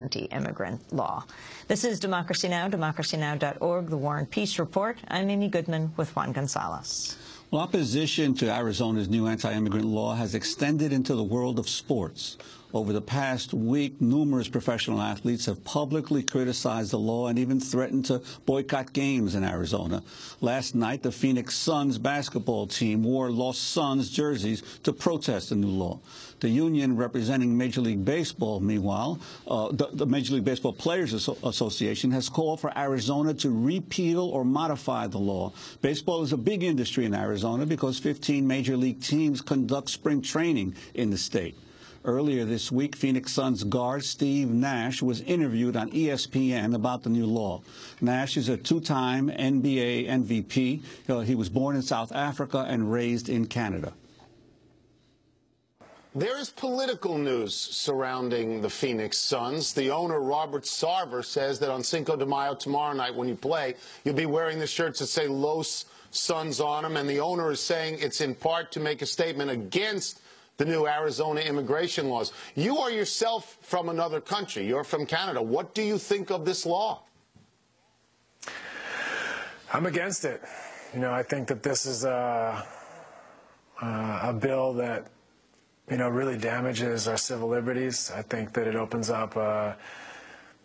anti-immigrant law. This is Democracy Now!, democracynow.org, the War and Peace Report. I'm Amy Goodman with Juan Gonzalez. Well, opposition to Arizona's new anti-immigrant law has extended into the world of sports. Over the past week, numerous professional athletes have publicly criticized the law and even threatened to boycott games in Arizona. Last night, the Phoenix Suns basketball team wore Los Suns jerseys to protest the new law. The union representing Major League Baseball, meanwhile, the Major League Baseball Players Association has called for Arizona to repeal or modify the law. Baseball is a big industry in Arizona because 15 Major League teams conduct spring training in the state. Earlier this week, Phoenix Suns guard Steve Nash was interviewed on ESPN about the new law. Nash is a two-time NBA MVP. He was born in South Africa and raised in Canada. There is political news surrounding the Phoenix Suns. The owner, Robert Sarver, says that on Cinco de Mayo tomorrow night when you play, you'll be wearing the shirts that say Los Suns on them. And the owner is saying it's in part to make a statement against the new Arizona immigration laws. You are yourself from another country. You're from Canada. What do you think of this law? I'm against it. You know, I think that this is a bill that, you know, really damages our civil liberties. I think that it opens up,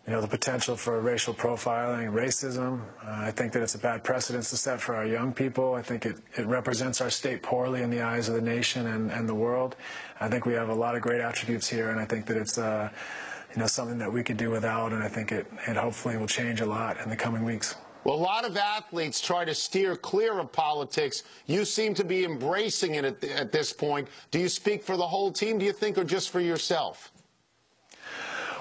you know, the potential for racial profiling, racism. I think that it's a bad precedent to set for our young people. I think it represents our state poorly in the eyes of the nation and the world. I think we have a lot of great attributes here, and I think that it's, you know, something that we could do without, and I think it hopefully will change a lot in the coming weeks. Well, a lot of athletes try to steer clear of politics. You seem to be embracing it at this point. Do you speak for the whole team, do you think, or just for yourself?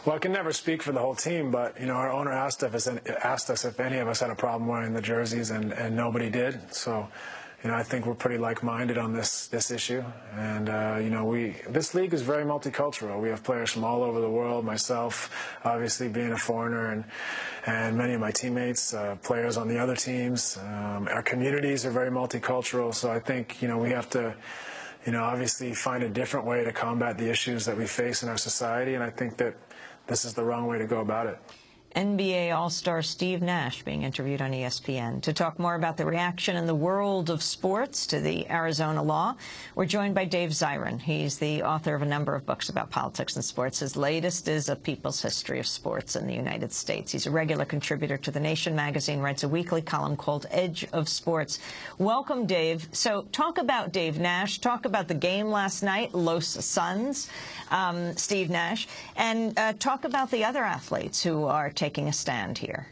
Well, I can never speak for the whole team, but, you know, our owner asked us if any of us had a problem wearing the jerseys, and nobody did. So, you know, I think we're pretty like-minded on this issue. And, you know, this league is very multicultural. We have players from all over the world, myself, obviously being a foreigner, and many of my teammates, players on the other teams. Our communities are very multicultural, so I think, you know, we have to, you know, obviously find a different way to combat the issues that we face in our society, and I think that this is the wrong way to go about it. NBA All-Star Steve Nash being interviewed on ESPN. To talk more about the reaction in the world of sports to the Arizona law, we're joined by Dave Zirin. He's the author of a number of books about politics and sports. His latest is A People's History of Sports in the United States. He's a regular contributor to The Nation magazine, writes a weekly column called Edge of Sports. Welcome, Dave. So talk about Dave Nash. Talk about the game last night, Los Suns, Steve Nash, and talk about the other athletes who are taking a stand here.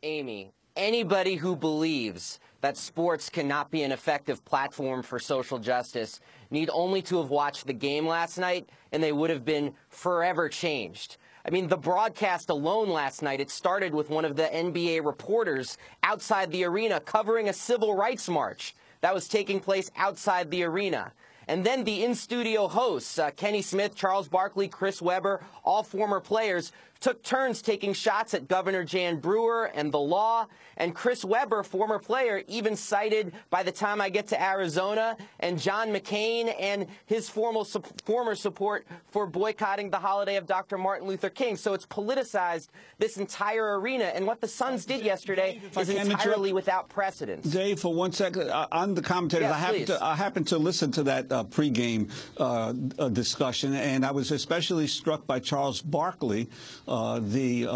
Amy, anybody who believes that sports cannot be an effective platform for social justice need only to have watched the game last night, and they would have been forever changed. I mean, the broadcast alone last night, it started with one of the NBA reporters outside the arena covering a civil rights march that was taking place outside the arena. And then the in-studio hosts, Kenny Smith, Charles Barkley, Chris Webber, all former players, took turns taking shots at Governor Jan Brewer and the law. And Chris Webber, former player, even cited By the Time I Get to Arizona and John McCain and his former support for boycotting the holiday of Dr. Martin Luther King. So it's politicized this entire arena. And what the Suns did yesterday is entirely without precedent. Dave, for 1 second, on the commentators, yes, I happened to listen to that pregame discussion, and I was especially struck by Charles Barkley, the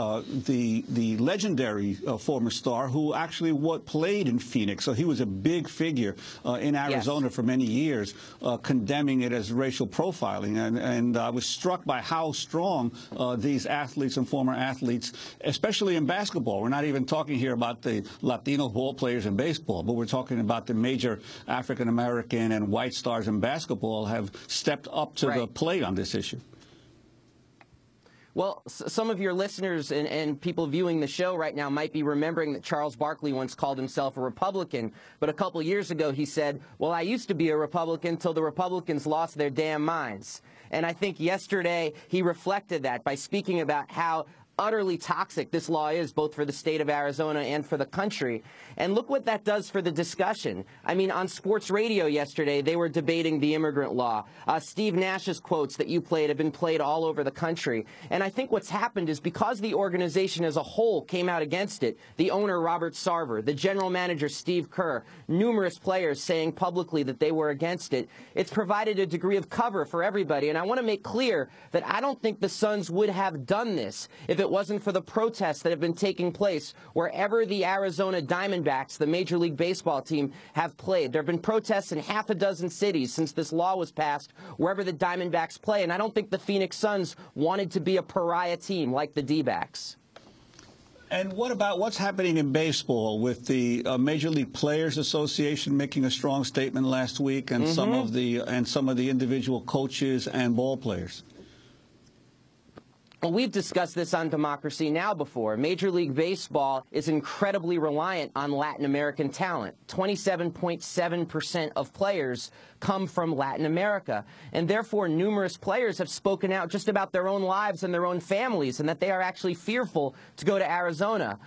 legendary former star who actually played in Phoenix. So he was a big figure in Arizona for many years, condemning it as racial profiling. And I was struck by how strong these athletes and former athletes, especially in basketball. We're not even talking here about the Latino ball players in baseball, but we're talking about the major African-American and white stars in basketball have stepped up to the plate on this issue. Well, some of your listeners and people viewing the show right now might be remembering that Charles Barkley once called himself a Republican, but a couple years ago he said, well, I used to be a Republican till the Republicans lost their damn minds. And I think yesterday he reflected that by speaking about how utterly toxic this law is, both for the state of Arizona and for the country. And look what that does for the discussion. I mean, on sports radio yesterday, they were debating the immigrant law. Steve Nash's quotes that you played have been played all over the country. And I think what's happened is because the organization as a whole came out against it, the owner, Robert Sarver, the general manager, Steve Kerr, numerous players saying publicly that they were against it, it's provided a degree of cover for everybody. And I want to make clear that I don't think the Suns would have done this if it wasn't for the protests that have been taking place wherever the Arizona Diamondbacks, the Major League Baseball team, have played. There have been protests in half a dozen cities since this law was passed, wherever the Diamondbacks play. And I don't think the Phoenix Suns wanted to be a pariah team like the D-backs. And what about what's happening in baseball with the Major League Players Association making a strong statement last week, and some of the individual coaches and ball players? Well, we've discussed this on Democracy Now! Before. Major League Baseball is incredibly reliant on Latin American talent. 27.7% of players come from Latin America. And therefore, numerous players have spoken out just about their own lives and their own families, and that they are actually fearful to go to Arizona.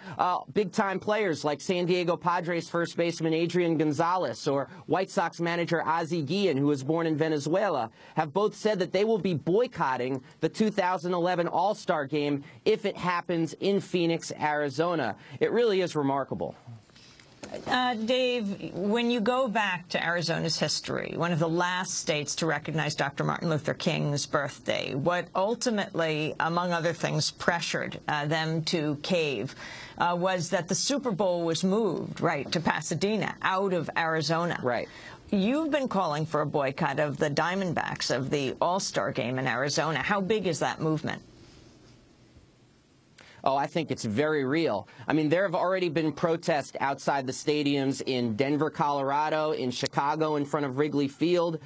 Big-time players like San Diego Padres first baseman Adrian Gonzalez or White Sox manager Ozzie Guillen, who was born in Venezuela, have both said that they will be boycotting the 2011 All-Star Game if it happens in Phoenix, Arizona. It really is remarkable. Dave, when you go back to Arizona's history, one of the last states to recognize Dr. Martin Luther King's birthday, what ultimately, among other things, pressured them to cave was that the Super Bowl was moved, right, to Pasadena, out of Arizona. Right. You've been calling for a boycott of the Diamondbacks of the All-Star Game in Arizona. How big is that movement? Oh, I think it's very real. I mean, there have already been protests outside the stadiums in Denver, Colorado, in Chicago in front of Wrigley Field.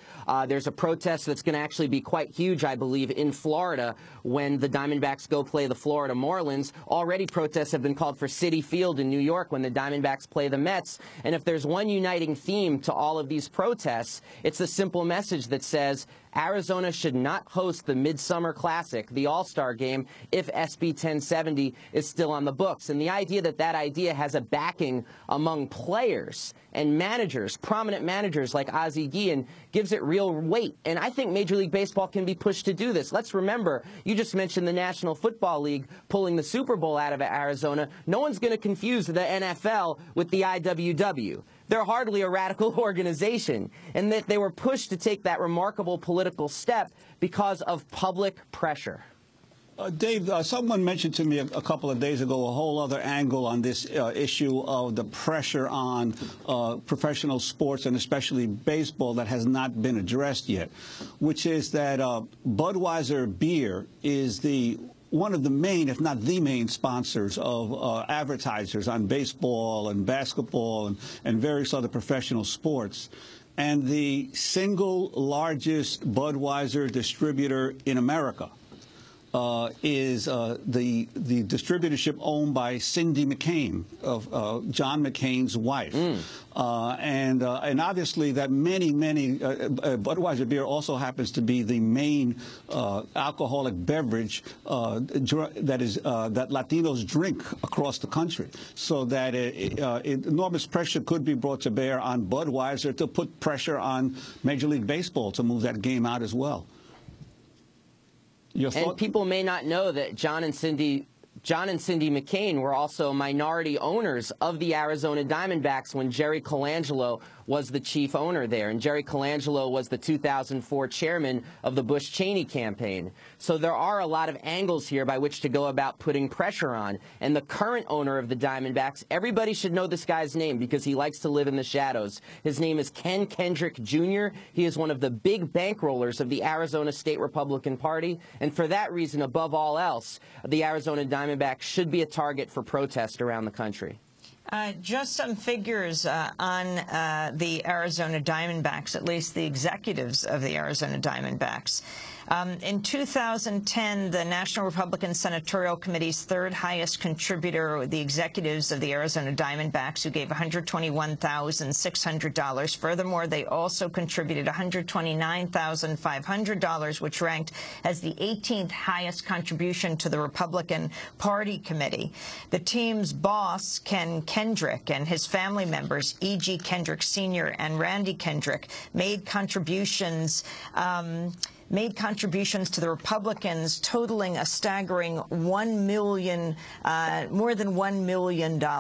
There's a protest that's going to actually be quite huge, I believe, in Florida when the Diamondbacks go play the Florida Marlins. Already protests have been called for Citi Field in New York when the Diamondbacks play the Mets. And if there's one uniting theme to all of these protests, it's the simple message that says Arizona should not host the Midsummer Classic, the All-Star Game, if SB 1070 is still on the books. And the idea that that idea has a backing among players and managers, prominent managers like Ozzie Guillen, gives it real weight. And I think Major League Baseball can be pushed to do this. Let's remember, you just mentioned the National Football League pulling the Super Bowl out of Arizona. No one's going to confuse the NFL with the IWW. They're hardly a radical organization, and that they were pushed to take that remarkable political step because of public pressure. Dave, someone mentioned to me a couple of days ago a whole other angle on this issue of the pressure on professional sports, and especially baseball, that has not been addressed yet, which is that Budweiser beer is one of the main, if not the main, sponsors of advertisers on baseball and basketball and various other professional sports. And the single largest Budweiser distributor in America is the distributorship owned by Cindy McCain, of John McCain's wife. And obviously that many Budweiser beer also happens to be the main alcoholic beverage that Latinos drink across the country. So that enormous pressure could be brought to bear on Budweiser to put pressure on Major League Baseball to move that game out as well. And people may not know that John and Cindy McCain were also minority owners of the Arizona Diamondbacks when Jerry Colangelo was the chief owner there. And Jerry Colangelo was the 2004 chairman of the Bush-Cheney campaign. So there are a lot of angles here by which to go about putting pressure on. And the current owner of the Diamondbacks, everybody should know this guy's name because he likes to live in the shadows. His name is Ken Kendrick Jr. He is one of the big bankrollers of the Arizona State Republican Party. And for that reason, above all else, the Arizona Diamondbacks should be a target for protest around the country. Just some figures on the Arizona Diamondbacks, at least the executives of the Arizona Diamondbacks. In 2010, the National Republican Senatorial Committee's third highest contributor, the executives of the Arizona Diamondbacks, who gave $121,600. Furthermore, they also contributed $129,500, which ranked as the 18th highest contribution to the Republican Party committee. The team's boss, Ken Kendrick, and his family members, E.G. Kendrick Sr. and Randy Kendrick, made contributions to the Republicans totaling a staggering more than $1 million. Dave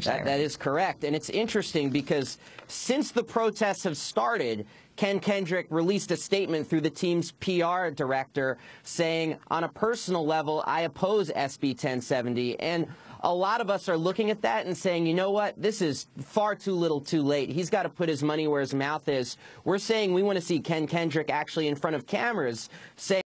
Zirin. That is correct. And it's interesting because since the protests have started, Ken Kendrick released a statement through the team's PR director saying, on a personal level, I oppose SB 1070. And a lot of us are looking at that and saying, you know what, this is far too little too late. He's got to put his money where his mouth is. We're saying we want to see Ken Kendrick actually in front of cameras say